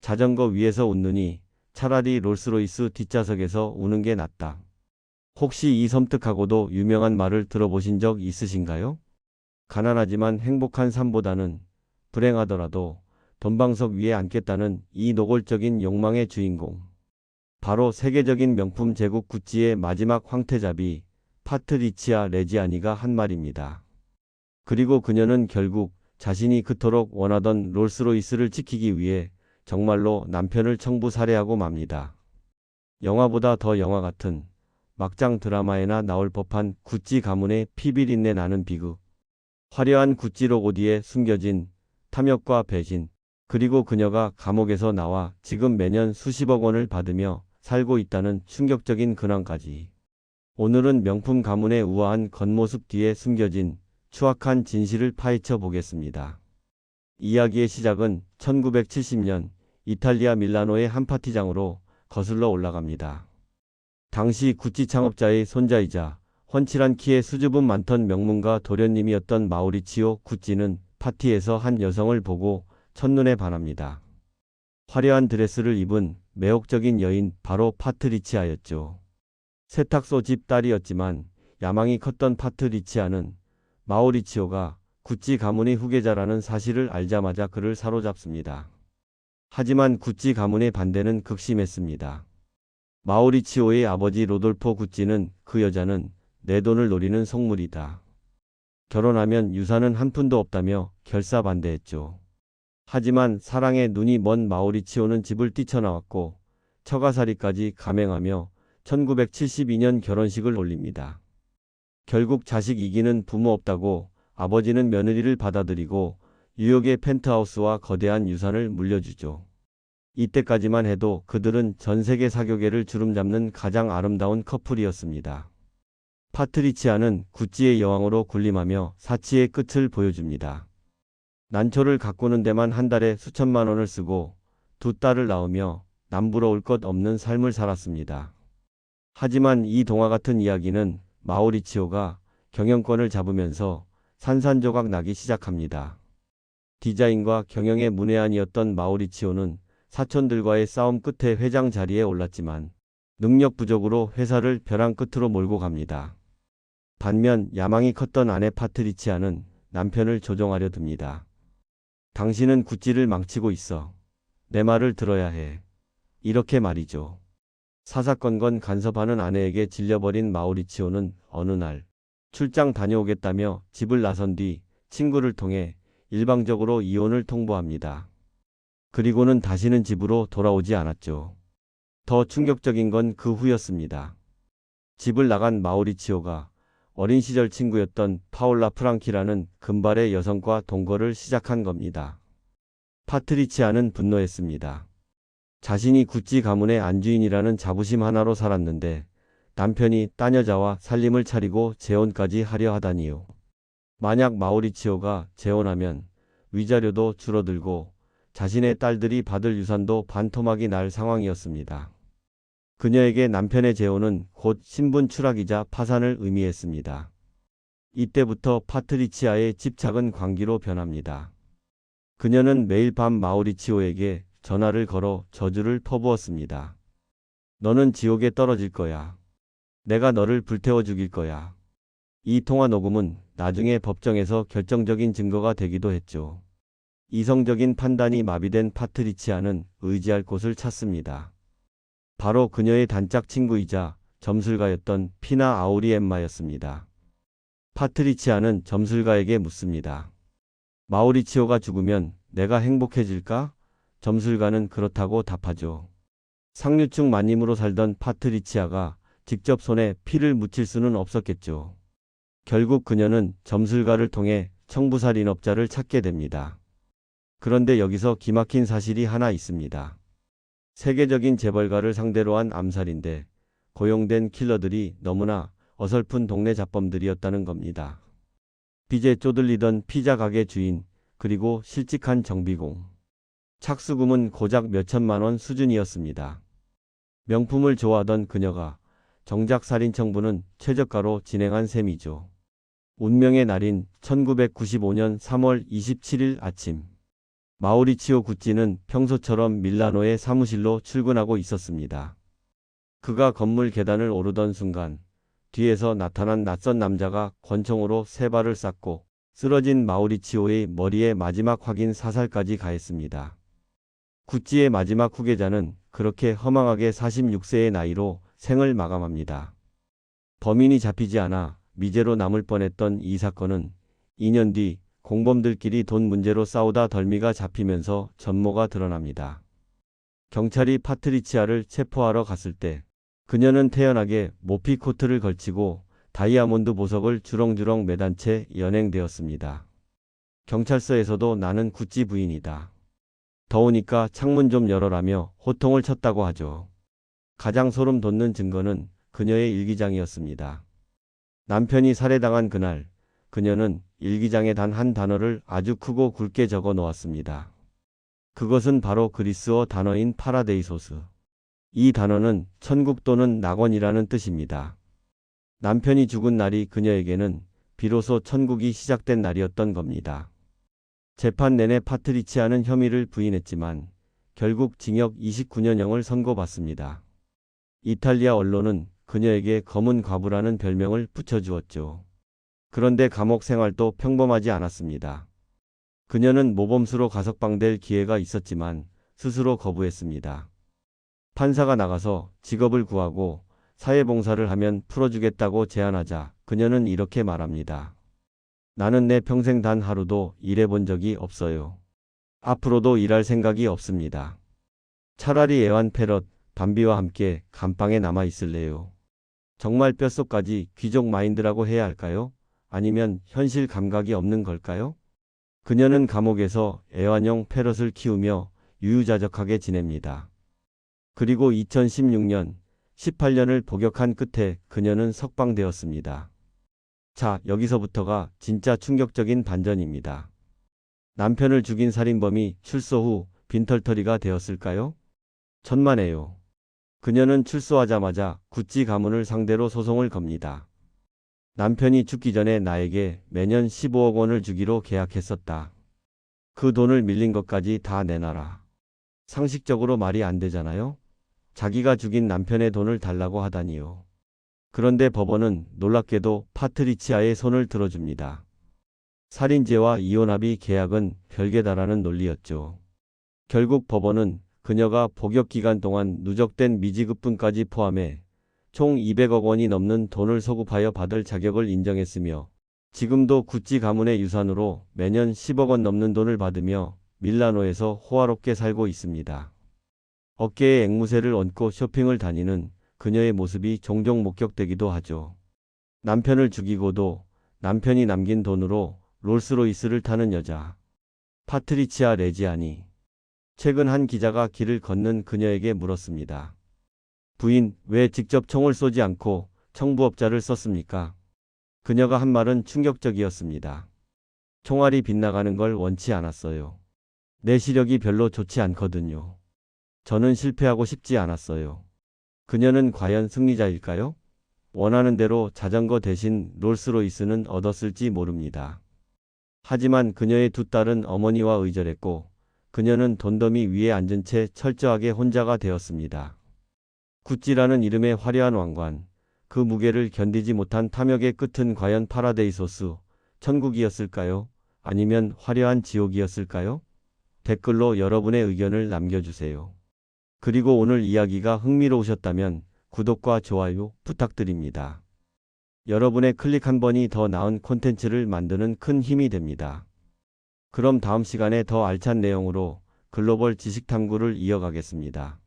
자전거 위에서 웃느니 차라리 롤스로이스 뒷좌석에서 우는 게 낫다. 혹시 이 섬뜩하고도 유명한 말을 들어보신 적 있으신가요? 가난하지만 행복한 삶보다는 불행하더라도 돈방석 위에 앉겠다는 이 노골적인 욕망의 주인공. 바로 세계적인 명품 제국 구찌의 마지막 황태자비 파트리치아 레지아니가 한 말입니다. 그리고 그녀는 결국 자신이 그토록 원하던 롤스로이스를 지키기 위해 정말로 남편을 청부 살해하고 맙니다. 영화보다 더 영화 같은 막장 드라마에나 나올 법한 구찌 가문의 피비린내 나는 비극. 화려한 구찌 로고 뒤에 숨겨진 탐욕과 배신, 그리고 그녀가 감옥에서 나와 지금 매년 수십억 원을 받으며 살고 있다는 충격적인 근황까지. 오늘은 명품 가문의 우아한 겉모습 뒤에 숨겨진 추악한 진실을 파헤쳐 보겠습니다. 이야기의 시작은 1970년 이탈리아 밀라노의 한 파티장으로 거슬러 올라갑니다. 당시 구찌 창업자의 손자이자 훤칠한 키에 수줍음 많던 명문가 도련님이었던 마우리치오 구찌는 파티에서 한 여성을 보고 첫눈에 반합니다. 화려한 드레스를 입은 매혹적인 여인 바로 파트리치아였죠. 세탁소 집 딸이었지만 야망이 컸던 파트리치아는 마우리치오가 구찌 가문의 후계자라는 사실을 알자마자 그를 사로잡습니다. 하지만 구찌 가문의 반대는 극심했습니다. 마우리치오의 아버지 로돌포 구찌는 그 여자는 내 돈을 노리는 속물이다. 결혼하면 유산은 한 푼도 없다며 결사반대했죠. 하지만 사랑에 눈이 먼 마우리치오는 집을 뛰쳐나왔고 처가살이까지 감행하며 1972년 결혼식을 올립니다. 결국 자식 이기는 부모 없다고 아버지는 며느리를 받아들이고 뉴욕의 펜트하우스와 거대한 유산을 물려주죠. 이때까지만 해도 그들은 전 세계 사교계를 주름잡는 가장 아름다운 커플이었습니다. 파트리치아는 구찌의 여왕으로 군림하며 사치의 끝을 보여줍니다. 난초를 가꾸는 데만 한 달에 수천만 원을 쓰고 두 딸을 낳으며 남부러울 것 없는 삶을 살았습니다. 하지만 이 동화 같은 이야기는 마우리치오가 경영권을 잡으면서 산산조각 나기 시작합니다. 디자인과 경영의 문외한이었던 마우리치오는 사촌들과의 싸움 끝에 회장 자리에 올랐지만 능력 부족으로 회사를 벼랑 끝으로 몰고 갑니다. 반면 야망이 컸던 아내 파트리치아는 남편을 조종하려 듭니다. 당신은 구찌를 망치고 있어. 내 말을 들어야 해. 이렇게 말이죠. 사사건건 간섭하는 아내에게 질려버린 마우리치오는 어느 날 출장 다녀오겠다며 집을 나선 뒤 친구를 통해 일방적으로 이혼을 통보합니다. 그리고는 다시는 집으로 돌아오지 않았죠. 더 충격적인 건 그 후였습니다. 집을 나간 마우리치오가 어린 시절 친구였던 파올라 프랑키라는 금발의 여성과 동거를 시작한 겁니다. 파트리치아는 분노했습니다. 자신이 구찌 가문의 안주인이라는 자부심 하나로 살았는데 남편이 딴 여자와 살림을 차리고 재혼까지 하려 하다니요. 만약 마우리치오가 재혼하면 위자료도 줄어들고 자신의 딸들이 받을 유산도 반토막이 날 상황이었습니다. 그녀에게 남편의 재혼은 곧 신분 추락이자 파산을 의미했습니다. 이때부터 파트리치아의 집착은 광기로 변합니다. 그녀는 매일 밤 마우리치오에게 전화를 걸어 저주를 퍼부었습니다. 너는 지옥에 떨어질 거야. 내가 너를 불태워 죽일 거야. 이 통화 녹음은 나중에 법정에서 결정적인 증거가 되기도 했죠. 이성적인 판단이 마비된 파트리치아는 의지할 곳을 찾습니다. 바로 그녀의 단짝 친구이자 점술가였던 피나 아우리엠마였습니다. 파트리치아는 점술가에게 묻습니다. 마우리치오가 죽으면 내가 행복해질까? 점술가는 그렇다고 답하죠. 상류층 만님으로 살던 파트리치아가 직접 손에 피를 묻힐 수는 없었겠죠. 결국 그녀는 점술가를 통해 청부살인업자를 찾게 됩니다. 그런데 여기서 기막힌 사실이 하나 있습니다. 세계적인 재벌가를 상대로 한 암살인데 고용된 킬러들이 너무나 어설픈 동네 잡범들이었다는 겁니다. 빚에 쪼들리던 피자 가게 주인, 그리고 실직한 정비공. 착수금은 고작 몇천만 원 수준이었습니다. 명품을 좋아하던 그녀가 정작 살인 청부는 최저가로 진행한 셈이죠. 운명의 날인 1995년 3월 27일 아침. 마우리치오 구찌는 평소처럼 밀라노의 사무실로 출근하고 있었습니다. 그가 건물 계단을 오르던 순간 뒤에서 나타난 낯선 남자가 권총으로 세 발을 쐈고 쓰러진 마우리치오의 머리에 마지막 확인 사살까지 가했습니다. 구찌의 마지막 후계자는 그렇게 허망하게 46세의 나이로 생을 마감합니다. 범인이 잡히지 않아 미제로 남을 뻔했던 이 사건은 2년 뒤 공범들끼리 돈 문제로 싸우다 덜미가 잡히면서 전모가 드러납니다. 경찰이 파트리치아를 체포하러 갔을 때 그녀는 태연하게 모피 코트를 걸치고 다이아몬드 보석을 주렁주렁 매단 채 연행되었습니다. 경찰서에서도 나는 구찌 부인이다. 더우니까 창문 좀 열어라며 호통을 쳤다고 하죠. 가장 소름 돋는 증거는 그녀의 일기장이었습니다. 남편이 살해당한 그날 그녀는 일기장에 단 한 단어를 아주 크고 굵게 적어 놓았습니다. 그것은 바로 그리스어 단어인 파라데이소스. 이 단어는 천국 또는 낙원이라는 뜻입니다. 남편이 죽은 날이 그녀에게는 비로소 천국이 시작된 날이었던 겁니다. 재판 내내 파트리치아는 혐의를 부인했지만 결국 징역 29년형을 선고받습니다. 이탈리아 언론은 그녀에게 검은 과부라는 별명을 붙여주었죠. 그런데 감옥 생활도 평범하지 않았습니다. 그녀는 모범수로 가석방될 기회가 있었지만 스스로 거부했습니다. 판사가 나가서 직업을 구하고 사회봉사를 하면 풀어주겠다고 제안하자 그녀는 이렇게 말합니다. 나는 내 평생 단 하루도 일해본 적이 없어요. 앞으로도 일할 생각이 없습니다. 차라리 애완 패럿 밤비와 함께 감방에 남아 있을래요. 정말 뼛속까지 귀족 마인드라고 해야 할까요? 아니면 현실 감각이 없는 걸까요? 그녀는 감옥에서 애완용 패럿을 키우며 유유자적하게 지냅니다. 그리고 2016년 18년을 복역한 끝에 그녀는 석방되었습니다. 자, 여기서부터가 진짜 충격적인 반전입니다. 남편을 죽인 살인범이 출소 후 빈털터리가 되었을까요? 천만에요. 그녀는 출소하자마자 구찌 가문을 상대로 소송을 겁니다. 남편이 죽기 전에 나에게 매년 15억 원을 주기로 계약했었다. 그 돈을 밀린 것까지 다 내놔라. 상식적으로 말이 안 되잖아요? 자기가 죽인 남편의 돈을 달라고 하다니요. 그런데 법원은 놀랍게도 파트리치아의 손을 들어줍니다. 살인죄와 이혼합의 계약은 별개다라는 논리였죠. 결국 법원은 그녀가 복역 기간 동안 누적된 미지급분까지 포함해 총 200억 원이 넘는 돈을 소급하여 받을 자격을 인정했으며 지금도 구찌 가문의 유산으로 매년 10억 원 넘는 돈을 받으며 밀라노에서 호화롭게 살고 있습니다. 어깨에 앵무새를 얹고 쇼핑을 다니는 그녀의 모습이 종종 목격되기도 하죠. 남편을 죽이고도 남편이 남긴 돈으로 롤스로이스를 타는 여자. 파트리치아 레지아니. 최근 한 기자가 길을 걷는 그녀에게 물었습니다. 부인, 왜 직접 총을 쏘지 않고 청부업자를 썼습니까? 그녀가 한 말은 충격적이었습니다. 총알이 빗나가는 걸 원치 않았어요. 내 시력이 별로 좋지 않거든요. 저는 실패하고 싶지 않았어요. 그녀는 과연 승리자일까요? 원하는 대로 자전거 대신 롤스로이스는 얻었을지 모릅니다. 하지만 그녀의 두 딸은 어머니와 의절했고 그녀는 돈더미 위에 앉은 채 철저하게 혼자가 되었습니다. 구찌라는 이름의 화려한 왕관, 그 무게를 견디지 못한 탐욕의 끝은 과연 파라데이소스, 천국이었을까요? 아니면 화려한 지옥이었을까요? 댓글로 여러분의 의견을 남겨주세요. 그리고 오늘 이야기가 흥미로우셨다면 구독과 좋아요 부탁드립니다. 여러분의 클릭 한 번이 더 나은 콘텐츠를 만드는 큰 힘이 됩니다. 그럼 다음 시간에 더 알찬 내용으로 글로벌 지식탐구를 이어가겠습니다.